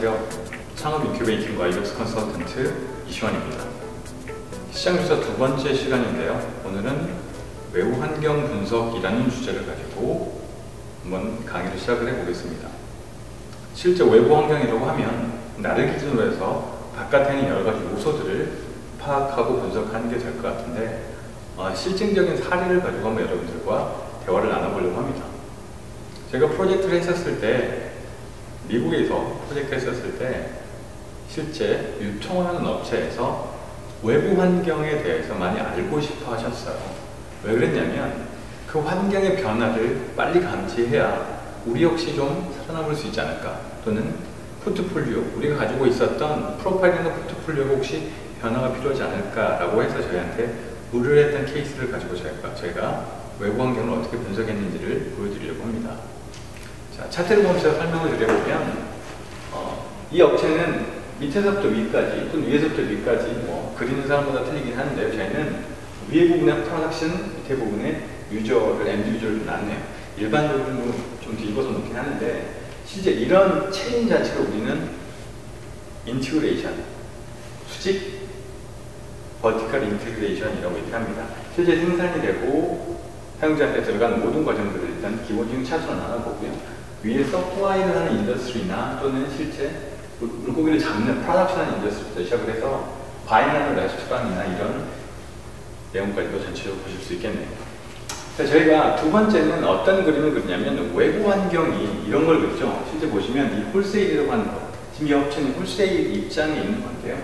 안녕하세요. 창업 인큐베이팅과 이력스 컨설턴트 이시원입니다. 시장조사 두 번째 시간인데요. 오늘은 외부 환경 분석이라는 주제를 가지고 한번 강의를 시작을 해보겠습니다. 실제 외부 환경이라고 하면 나를 기준으로 해서 바깥에 있는 여러 가지 요소들을 파악하고 분석하는 게 될 것 같은데 실증적인 사례를 가지고 한번 여러분들과 대화를 나눠보려고 합니다. 제가 프로젝트를 했었을 때 미국에서 프로젝트를 했었을 때 실제 유통을 하는 업체에서 외부 환경에 대해서 많이 알고 싶어 하셨어요. 왜 그랬냐면 그 환경의 변화를 빨리 감지해야 우리 역시 좀 살아남을 수 있지 않을까, 또는 포트폴리오, 우리가 가지고 있었던 프로파일이나 포트폴리오가 혹시 변화가 필요하지 않을까라고 해서 저희한테 우려를 했던 케이스를 가지고 저희가 외부 환경을 어떻게 분석했는지를 보여드리려고 합니다. 자, 차트를 보면서 설명을 드려보면 이 업체는 밑에서부터 위까지 또는 위에서부터 위까지 그리는 사람보다 틀리긴 하는데요. 저희는 위에 부분에 프로덕션, 밑에 부분에 유저를, 엔드 유저를 나누네요. 일반적으로 좀 뒤집어서 놓긴 하는데 실제 이런 체인 자체를 우리는 인티그레이션, 수직 버티컬 인티그레이션이라고 얘기합니다. 실제 생산이 되고 사용자한테 들어가는 모든 과정들을 일단 기본적인 차트로 나눠보고요. 위에 서플라이를 하는 인더스트리나 또는 실제 물고기를 잡는 프로덕션하는 인더스트리부터 시작을 해서 바이너나 레스토랑이나 이런 내용까지도 전체적으로 보실 수 있겠네요. 자, 저희가 두 번째는 어떤 그림을 그리냐면 외부 환경이 이런 걸 그리죠. 실제 보시면 이 홀세일이라고 하는 거, 지금 이 업체는 홀세일 입장에 있는 건데요.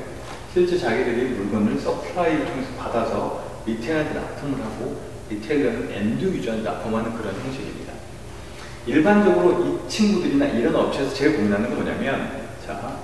실제 자기들이 물건을 서플라이를 통해서 받아서 리테일한테 납품을 하고 리테일러는 엔드 유저한테 납품하는 그런 형식입니다. 일반적으로 이 친구들이나 이런 업체에서 제일 고민하는 건 뭐냐면, 자,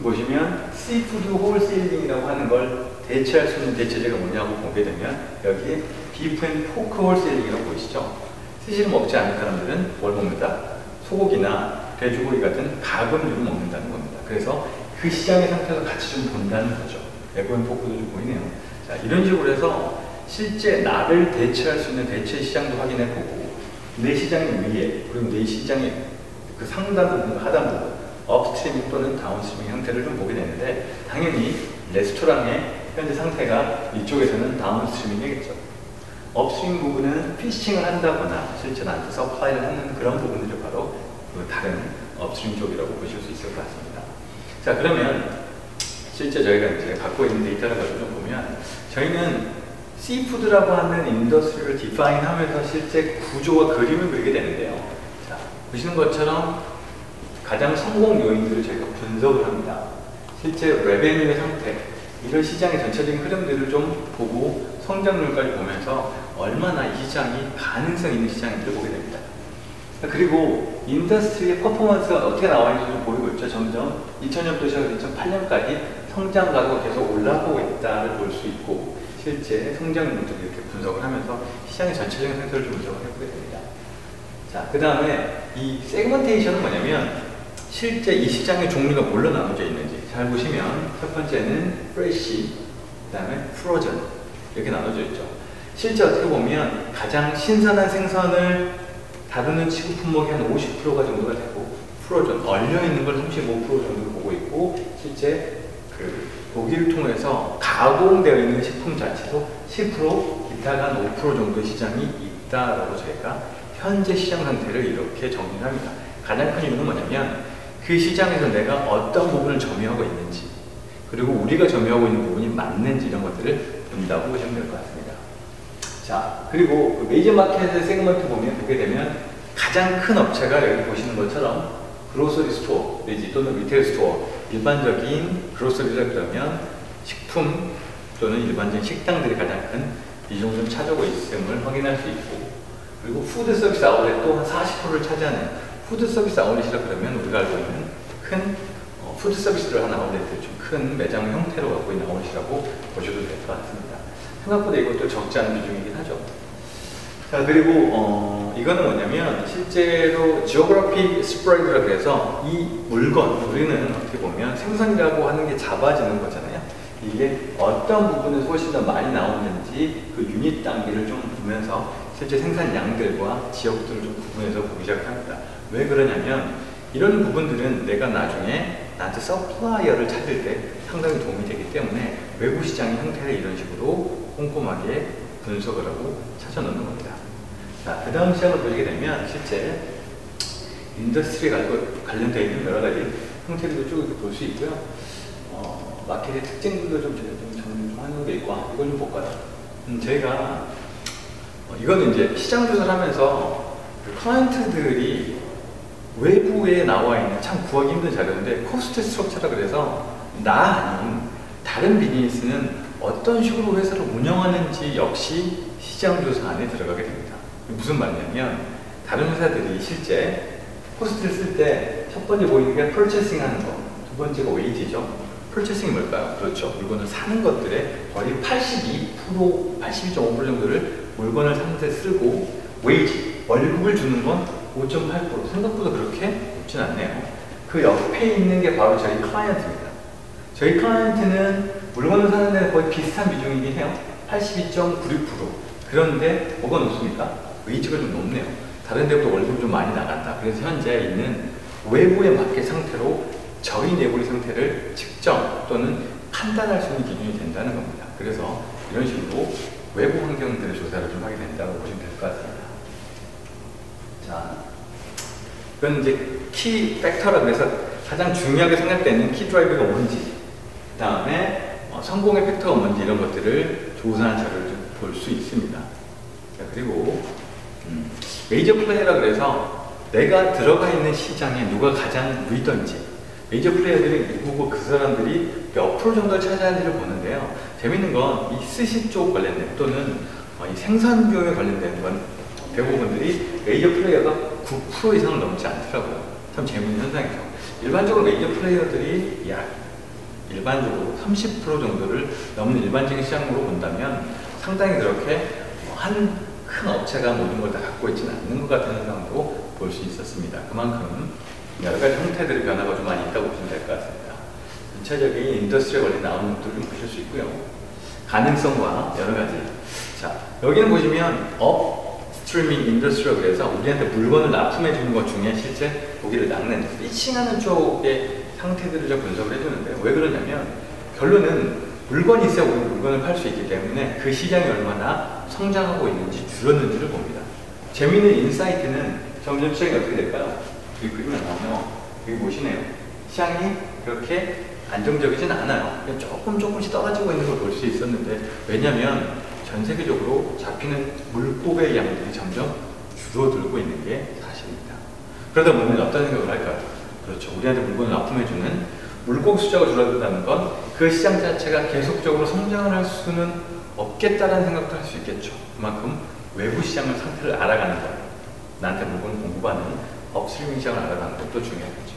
보시면 시푸드 홀세일링이라고 하는 걸 대체할 수 있는 대체제가 뭐냐고 보게 되면 여기에 비프 앤 포크 홀세일링이라고 보이시죠? 스시를 먹지 않는 사람들은 뭘 먹는다? 소고기나 돼지고기 같은 가금류를 먹는다는 겁니다. 그래서 그 시장의 상태에서 같이 좀 본다는 거죠. 에브 앤 포크도 좀 보이네요. 자, 이런 식으로 해서 실제 나를 대체할 수 있는 대체 시장도 확인해보고 내 시장의 위에, 그리고 내 시장의 그 상단 부분, 하단 부분, 업스트리밍 또는 다운스트리밍 형태를 좀 보게 되는데, 당연히 레스토랑의 현재 상태가 이쪽에서는 다운스트리밍이겠죠. 업스트리밍 부분은 피싱을 한다거나 실제 나한테 서플라이를 하는 그런 부분들이 바로 그 다른 업스트리밍 쪽이라고 보실 수 있을 것 같습니다. 자, 그러면 실제 저희가 이제 갖고 있는 데이터를 가지고 좀 보면 저희는 시푸드라고 하는 인더스트리를 디파인하면서 실제 구조와 그림을 그리게 되는데요. 자, 보시는 것처럼 가장 성공 요인들을 저희가 분석을 합니다. 실제 레베뉴의 상태, 이런 시장의 전체적인 흐름들을 좀 보고 성장률까지 보면서 얼마나 이 시장이 가능성 있는 시장인지를 보게 됩니다. 그리고 인더스트리의 퍼포먼스가 어떻게 나와 있는지 좀 보이고 있죠. 점점 2000년부터 시작해서 2008년까지 성장 가도가 계속 올라가고 있다를 볼 수 있고, 실제 성장률들을 이렇게 분석을 하면서 시장의 전체적인 상태를 좀 분석을 해보게 됩니다. 자, 그 다음에 이 세그먼테이션은 뭐냐면 실제 이 시장의 종류가 뭘로 나눠져 있는지 잘 보시면 첫 번째는 프레쉬, 그 다음에 프로전 이렇게 나눠져 있죠. 실제 어떻게 보면 가장 신선한 생선을 다루는 취급 품목이 한 50%가 정도가 되고, 프로전, 얼려있는 걸 35% 정도 보고 있고, 실제 그 고기를 통해서 가공되어 있는 식품 자체도 10%, 기타가 한 5% 정도의 시장이 있다라고 저희가 현재 시장 상태를 이렇게 정리를 합니다. 가장 큰 이유는 뭐냐면 그 시장에서 내가 어떤 부분을 점유하고 있는지, 그리고 우리가 점유하고 있는 부분이 맞는지 이런 것들을 본다고 보시면 될 것 같습니다. 자, 그리고 그 메이저 마켓의 세그먼트 보게 되면 가장 큰 업체가 여기 보시는 것처럼 그로서리 스토어 내지 또는 리테일 스토어, 일반적인 그로서리를 그러면 식품 또는 일반적인 식당들이 가장 큰 비중을 좀 차지하고 있음을 확인할 수 있고, 그리고 푸드 서비스 아울렛도 한 40%를 차지하는, 푸드 서비스 아울렛이라 그러면 우리가 알고 있는 큰 푸드 서비스를 하는 아울렛들, 좀 큰 매장 형태로 갖고 있는 아울렛이라고 보셔도 될 것 같습니다. 생각보다 이것도 적지 않은 비중이긴 하죠. 자, 그리고 이거는 뭐냐면 실제로 지오그래픽 스프레드라고 해서 이 물건, 우리는 어떻게 보면 생선이라고 하는 게 잡아지는 거잖아요. 이게 어떤 부분에서 훨씬 더 많이 나오는지 그 유닛 단계를 좀 보면서 실제 생산량들과 지역들을 좀 구분해서 보기 시작합니다. 왜 그러냐면 이런 부분들은 내가 나중에 나한테 서플라이어를 찾을 때 상당히 도움이 되기 때문에 외부 시장의 형태를 이런 식으로 꼼꼼하게 분석을 하고 찾아놓는 겁니다. 자, 그 다음 시장을 보시게 되면 실제 인더스트리에 관련되어 있는 여러 가지 형태들도 쭉 볼 수 있고요. 마켓의 특징들도 좀 정리 좀 하는 게 있고, 이걸 좀 볼까요? 저희가 이거는 이제 시장 조사를 하면서 그 클라이언트들이 외부에 나와 있는 참 구하기 힘든 자료인데, 코스트 스트럭처라 그래서 나 아닌 다른 비즈니스는 어떤 식으로 회사를 운영하는지 역시 시장 조사 안에 들어가게 됩니다. 무슨 말이냐면, 다른 회사들이 실제 코스트를 쓸 때 첫 번째 보이는 게 purchasing 하는 거, 두 번째가 wage죠. purchasing이 뭘까요? 그렇죠. 물건을 사는 것들의 거의 82%, 82.5% 정도를 물건을 사는 데 쓰고, wage, 월급을 주는 건 5.8%. 생각보다 그렇게 높진 않네요. 그 옆에 있는 게 바로 저희 클라이언트입니다. 저희 클라이언트는 물건을 사는 데는 거의 비슷한 비중이긴 해요. 82.96%. 그런데 뭐가 높습니까? 웨이지가 좀 높네요. 다른 데보다 월급이 좀 많이 나간다. 그래서 현재 있는 외부의 마켓 상태로 저희 내부의 상태를 측정 또는 판단할 수 있는 기준이 된다는 겁니다. 그래서 이런 식으로 외부 환경들의 조사를 좀 하게 된다고 보시면 될 것 같습니다. 자, 이건 이제 키 팩터라고 해서 가장 중요하게 생각되는 키 드라이브가 뭔지, 그 다음에 성공의 팩터가 뭔지 이런 것들을 조사한 자료를 좀 볼 수 있습니다. 자, 그리고 메이저 플레이어라 그래서 내가 들어가 있는 시장에 누가 가장 리더인지, 메이저 플레이어들이 누구고 그 사람들이 몇 프로 정도를 차지하는지를 보는데요. 재밌는 건 이 스시 쪽 관련된 또는 이 생산교에 관련된 건 대부분들이 메이저 플레이어가 9% 이상을 넘지 않더라고요. 참 재밌는 현상이죠. 일반적으로 메이저 플레이어들이 약 일반적으로 30% 정도를 넘는 일반적인 시장으로 본다면 상당히 그렇게 한 큰 업체가 모든 걸 다 갖고 있지는 않는 것 같은 현상도 볼 수 있었습니다. 그만큼 여러 가지 형태들의 변화가 좀 많이 있다고 보시면 될 것 같습니다. 전체적인 인더스트리에 관련 나오는 것들을 좀 보실 수 있고요. 가능성과 여러 가지. 자, 여기는 보시면 업스트리밍 인더스트리라고 그래서 우리한테 물건을 납품해 주는 것 중에 실제 고기를 낚는 피싱하는 쪽의 상태들을 좀 분석을 해주는데요. 왜 그러냐면 결론은 물건이 있어야 우리 물건을 팔 수 있기 때문에 그 시장이 얼마나 성장하고 있는지 줄었는지를 봅니다. 재미있는 인사이트는 점점 시장이 어떻게 될까요? 이 그림을 나오면 여기 보시네요. 시장이 그렇게 안정적이진 않아요. 조금씩 떨어지고 있는 걸 볼 수 있었는데, 왜냐하면 전 세계적으로 잡히는 물고기의 양들이 점점 줄어들고 있는 게 사실입니다. 그러다 보면 어떤 생각을 할까요? 그렇죠. 우리한테 물건을 납품해주는 물고기 숫자가 줄어든다는 건 그 시장 자체가 계속적으로 성장을 할 수는 없겠다라는 생각도 할 수 있겠죠. 그만큼 외부 시장의 상태를 알아가는 것, 나한테 물건을 공급하는 업스트리밍 시장을 알아가는 것도 중요하겠죠.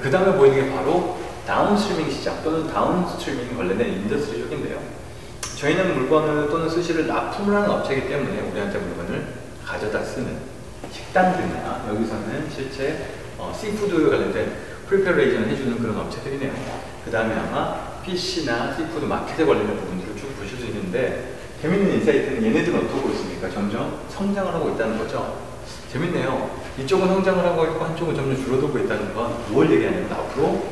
그 다음에 보이는 게 바로 다운스트리밍 시장 또는 다운스트리밍 관련된 인더스트리 쪽인데요. 저희는 물건을 또는 스시를 납품을 하는 업체이기 때문에 우리한테 물건을 가져다 쓰는 식당들이나 여기서는 실제 씨푸드 관련된 프리퍼레이션 해주는 그런 업체들이네요. 그 다음에 아마 PC나 씨푸드 마켓에 관련된 부분들을 쭉 보실 수 있는데, 재밌는 인사이트는 얘네들은 어떻게 있습니까? 점점 성장을 하고 있다는 거죠. 재밌네요. 이쪽은 성장을 하고 있고 한쪽은 점점 줄어들고 있다는 건 뭘 얘기하냐면 앞으로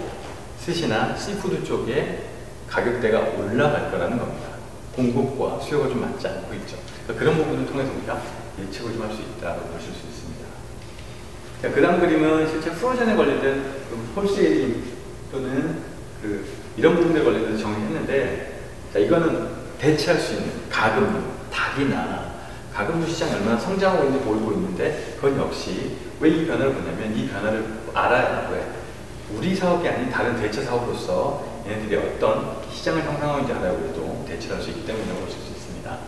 스시나 씨푸드 쪽에 가격대가 올라갈 거라는 겁니다. 공급과 수요가 좀 맞지 않고 있죠. 그러니까 그런 부분을 통해서 우리가 예측을 좀 할 수 있다고 보실 수 있습니다. 그 다음 그림은 실제 프로전에 관련된 홀세일링 또는 이런 부분들에 관련해서 정리했는데, 자, 이거는 대체할 수 있는 가금류, 닭이나 가금류 시장이 얼마나 성장하고 있는지 보이고 있는데, 그건 역시 왜 이 변화를 보냐면 이 변화를 알아야 왜 우리 사업이 아닌 다른 대체 사업으로서 얘네들이 어떤 시장을 형성하고 있는지 알아야 우리도 대체를 할 수 있기 때문이라고 보실 수 있습니다.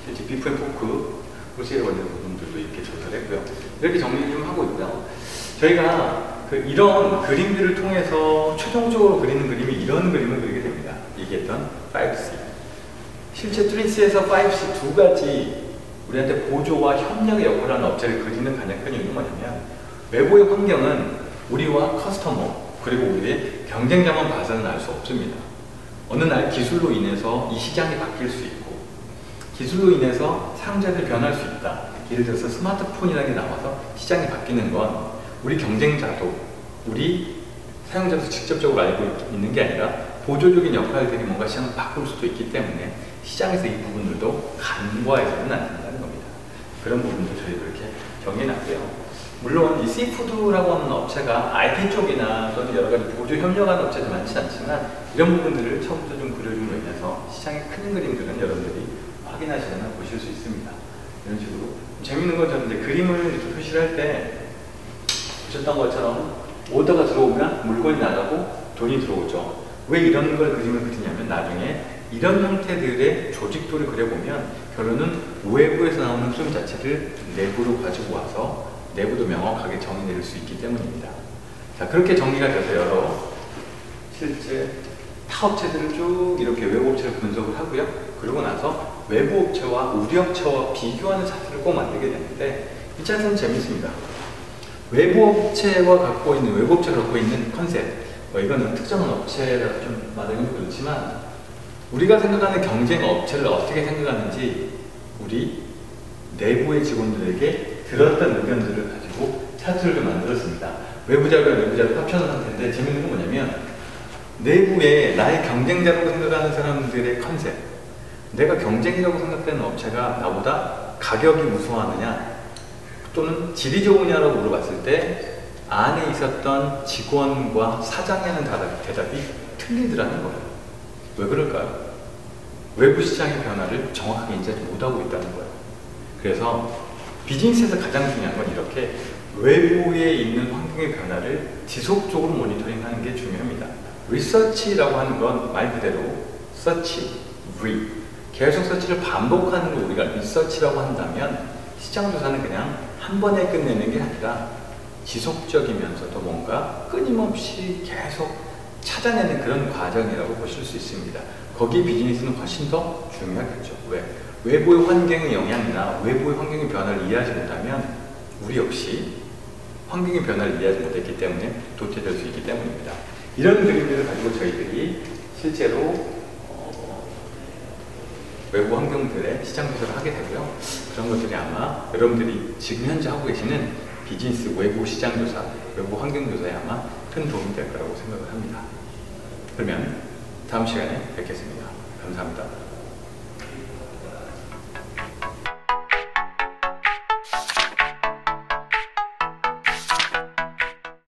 실제 비프 앤 포크 홀세일에 관련된 부분들도 이렇게 조사를 했고요. 이렇게 정리를 좀 하고 있고요. 저희가 이런 그림들을 통해서 최종적으로 그리는 그림이 이런 그림을 그리게 됩니다. 얘기했던 5C. 실제 3C에서 5C 두 가지 우리한테 보조와 협력의 역할을 하는 업체를 그리는 가장 큰 이유는 뭐냐면, 외부의 환경은 우리와 커스터머 그리고 우리의 경쟁자만 봐서는 알 수 없습니다. 어느 날 기술로 인해서 이 시장이 바뀔 수 있고, 기술로 인해서 사용자들이 변할 수 있다. 예를 들어서 스마트폰이라는 게 나와서 시장이 바뀌는 건 우리 경쟁자도 우리 사용자도 직접적으로 알고 있는 게 아니라 보조적인 역할들이 뭔가 시장을 바꿀 수도 있기 때문에 시장에서 이 부분들도 간과해서는 안 된다는 겁니다. 그런 부분도 저희도 이렇게 정해놨고요. 물론 이 씨푸드라고 하는 업체가 IT 쪽이나 또는 여러 가지 보조 협력하는 업체도 많지 않지만 이런 부분들을 처음부터 좀 그려줌으로 인해서 시장의 큰 그림들은 여러분들이 확인하시거나 보실 수 있습니다. 이런 식으로 재밌는 건 저는 이제 그림을 이렇게 표시를 할 때 보셨던 것처럼 오더가 들어오면 물건이 나가고 돈이 들어오죠. 왜 이런 걸 그림을 그리냐면 나중에 이런 형태들의 조직도를 그려보면 결론은 외부에서 나오는 흐름 자체를 내부로 가지고 와서 내부도 명확하게 정의 내릴 수 있기 때문입니다. 자, 그렇게 정리가 돼서 여러 실제 타 업체들을 쭉 이렇게 외부 업체를 분석을 하고요. 그러고 나서 외부 업체와 우리 업체와 비교하는 차트를 꼭 만들게 되는데 이 차트는 재밌습니다. 외부 업체가 갖고 있는 컨셉, 이거는 특정한 업체라서 좀 말하기는 그렇지만 우리가 생각하는 경쟁 업체를 어떻게 생각하는지 우리 내부의 직원들에게 들었던 의견들을 가지고 차트를 좀 만들었습니다. 외부 자료와 내부 자료를 합쳐놓은 상태인데 재밌는 건 뭐냐면 내부에 나의 경쟁자라고 생각하는 사람들의 컨셉, 내가 경쟁이라고 생각되는 업체가 나보다 가격이 우수하느냐 또는 질이 좋으냐라고 물어봤을 때 안에 있었던 직원과 사장이 하는 대답이 틀리더라는 거예요. 왜 그럴까요? 외부 시장의 변화를 정확하게 인지하지 못하고 있다는 거예요. 그래서 비즈니스에서 가장 중요한 건 이렇게 외부에 있는 환경의 변화를 지속적으로 모니터링하는 게 중요합니다. 리서치라고 하는 건 말 그대로 서치, 계속 서치를 반복하는 걸 우리가 리서치라고 한다면 시장 조사는 그냥 한 번에 끝내는 게 아니라 지속적이면서도 뭔가 끊임없이 계속 찾아내는 그런 과정이라고 보실 수 있습니다. 거기 비즈니스는 훨씬 더 중요하겠죠. 왜? 외부의 환경의 영향이나 외부의 환경의 변화를 이해하지 못하면 우리 역시 환경의 변화를 이해하지 못했기 때문에 도태될 수 있기 때문입니다. 이런 그림들을 가지고 저희들이 실제로 외부 환경들의 시장 조사를 하게 되고요. 그런 것들이 아마 여러분들이 지금 현재 하고 계시는 비즈니스 외부 시장 조사, 외부 환경 조사에 아마 큰 도움이 될 거라고 생각을 합니다. 그러면 다음 시간에 뵙겠습니다. 감사합니다.